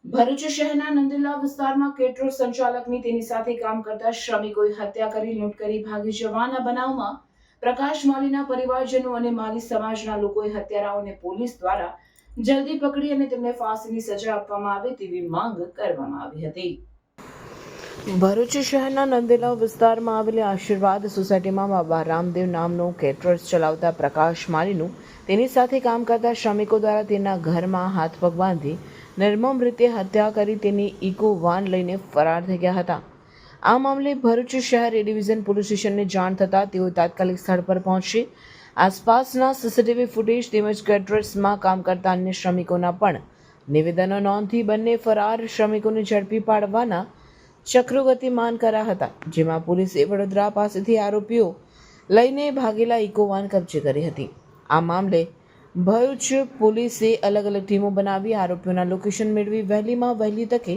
ભરૂચ શહેરના નંદેલા વિસ્તારમાં કેટરર સંચાલકની તેની સાથે કામ કરતા શ્રમિકોએ હત્યા કરી લૂંટ કરી ભાગી જવાના બનાવમાં પ્રકાશ માલીના પરિવારજનો અને માલી સમાજના લોકોએ હત્યારાઓને પોલીસ દ્વારા જલ્દી પકડી અને તેમને ફાંસીની સજા આપવામાં આવે તેવી માંગ કરવામાં આવી હતી. ભરૂચ શહેરના નંદેલા વિસ્તારમાં આવેલી આશીર્વાદ સોસાયટીમાં બાબા રામદેવ નામનો કેટરર્સ ચલાવતા પ્રકાશ માલીનું તેની સાથે કામ કરતા શ્રમિકો દ્વારા તેના ઘરમાં હાથ પગ બાંધી નિર્મમ રીતે હત્યા કરી તેની ઇકો વાન લઈને ફરાર થઈ ગયા હતા. આ મામલે ભરૂચ શહેર એ ડિવિઝન પોલીસ સ્ટેશનને જાણ થતાં તેઓ તાત્કાલિક સ્થળ પર પહોંચી આસપાસના સીસીટીવી ફૂટેજ તેમજ કેટરર્સમાં કામ કરતા અન્ય શ્રમિકોના પણ નિવેદનો નોંધી બંને ફરાર શ્રમિકોને ઝડપી પાડવાના ચક્રો ગતિમાન કર્યા હતા, જેમાં પોલીસે વડોદરા પાસેથી આરોપીઓ લઈને ભાગેલા ઇકો વાન કબજે કરી હતી. આ મામલે ભરૂચ પોલીસે અલગ અલગ ટીમો બનાવી આરોપીઓના લોકેશન મેળવી વહેલીમાં વહેલી તકે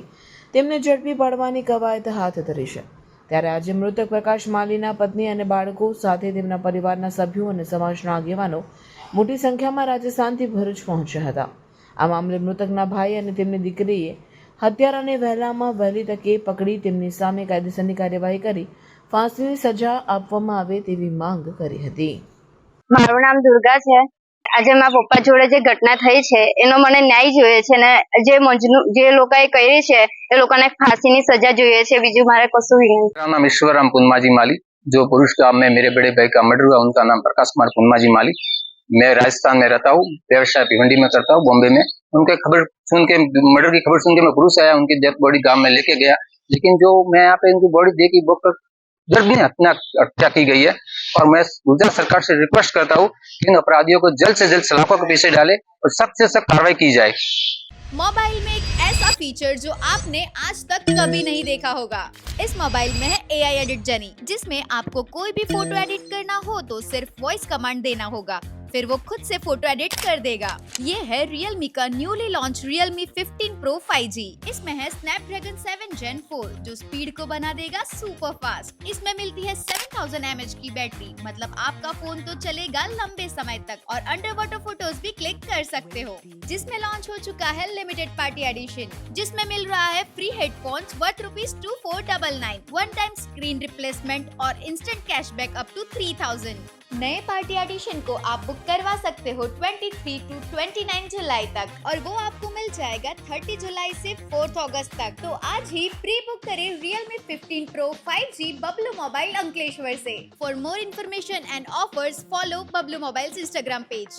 તેમને ઝડપી પાડવાની કવાયત હાથ ધરી છે. ત્યારે આજે મૃતક પ્રકાશ માલીના પત્ની અને બાળકો સાથે તેમના પરિવારના સભ્યો અને સમાજના આગેવાનો મોટી સંખ્યામાં રાજસ્થાનથી ભરૂચ પહોંચ્યા હતા. આ મામલે મૃતકના ભાઈ અને તેમની દીકરીએ હત્યારાને વહેલામાં વહેલી તકે પકડી તેમની સામે કાયદેસરની કાર્યવાહી કરી ફાંસીની સજા આપવામાં આવે તેવી માંગ કરી હતી. મારું નામ દુર્ગા છે. આજે મારા પપ્પા જોડે જે ઘટના થઈ છે એનો મને ન્યાય જોઈએ છે ને જે લોકોએ કરી છે એ લોકોને फांसी सजा જોઈએ છે. બીજું मारे कसूर ही नहीं. मेरा नाम ईश्वराम पुन्माजी माली, जो पुरुष गांव में मेरे बड़े भाई का मर्डर हुआ, उनका नाम प्रकाश कुमार पुन्माजी माली. मैं राजस्थान में रहता हूँ, व्यवसाय भिवंडी में करता हूँ, बॉम्बे में. उनके खबर सुन के, मर्डर की खबर सुन के मैं पुरुष आया, उनकी डेथ बॉडी गांव में लेके गया. लेकिन जो मैं यहाँ पे उनकी बॉडी देखी, दर्दनीय हत्या की गई है. और मैं गुजरात सरकार से रिक्वेस्ट करता हूँ कि इन अपराधियों को जल्द से जल्द सलाखों के पीछे डाले और सख्त से सख्त कार्रवाई की जाए. मोबाइल में एक ऐसा फीचर जो आपने आज तक कभी नहीं देखा होगा. इस मोबाइल में है AI एडिट जनी, जिसमें आपको कोई भी फोटो एडिट करना हो तो सिर्फ वॉइस कमांड देना होगा, फिर वो खुद से फोटो एडिट कर देगा. ये है Realme का newly launch Realme 15 Pro 5G. इसमें है Snapdragon 7 Gen 4 जो स्पीड को बना देगा सुपर फास्ट. इसमें मिलती है 7000 mAh की बैटरी, मतलब आपका फोन तो चलेगा लंबे समय तक और अंडर वाटर फोटोज भी क्लिक कर सकते हो. जिसमें लॉन्च हो चुका है लिमिटेड पार्टी एडिशन, जिसमें मिल रहा है free headphones worth ₹2499, one time screen replacement और इंस्टेंट कैशबैक अप टू 3000. नए पार्टी एडिशन को आप बुक करवा सकते हो 23 to 29 जुलाई तक और वो आपको मिल जाएगा 30 जुलाई से 4 अगस्त तक. तो आज ही प्री बुक करें Realme 15 Pro 5G Bablu mobile Ankleshwar से. For more information and offers follow Bablu mobiles Instagram page.